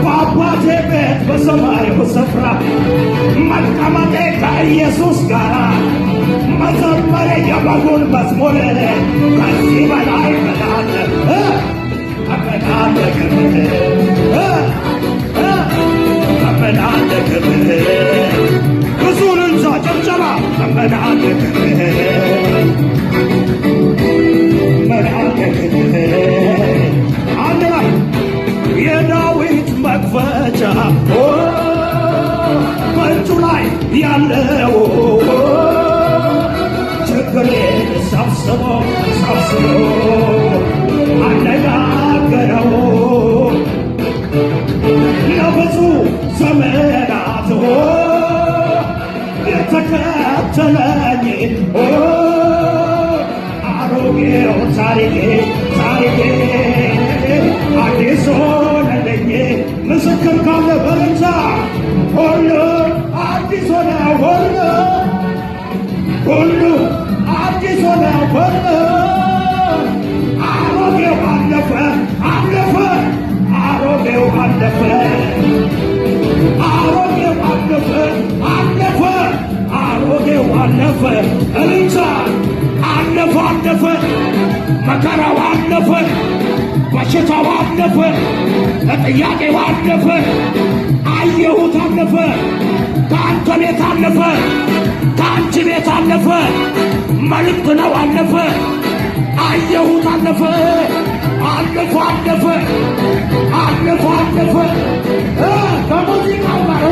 በአባቴ ቤት በሰማይ በስፍራ መቀመጤ ከኢየሱስ ጋር መዘመሬ የበጉን መዝሙር ከዚህ በላይ ምን አለ? ምን አለ ክብር? ምን አለ ክብር? ብዙውን እንጃ ጭብጨባ ምን አለ ክብር? ምን አለ ክብር? የዳዊት መክፈቻ በእጁ ላይ ያለው ችግሬን ሰብስቦ አነጋገረው ለብዙ ዘመናት የተከተለኝ አሮጌው ታሪኬ አዲስ ሆነልኝ። ምስክር ካለ በለንሳ ሁሉ አዲስ ሆነ፣ ሁሉ አዲስ ሆነ። አሮጌው አለፈ፣ አሮጌው አለፈ፣ አሮጌው አለፈ፣ አሮጌው አለፈ። እልልታ አለፈ፣ መከራው አለፈ፣ በሽታው አለፈ፣ ጥያቄው አለፈ፣ አየሁት አለፈ፣ ከአንተ ቤት አለፈ፣ ከአንቺ ቤት አለፈ፣ መልእክት ነው አለፈ፣ አየሁት አለፈ፣ አለፈ። ከሙዚቃው ጋር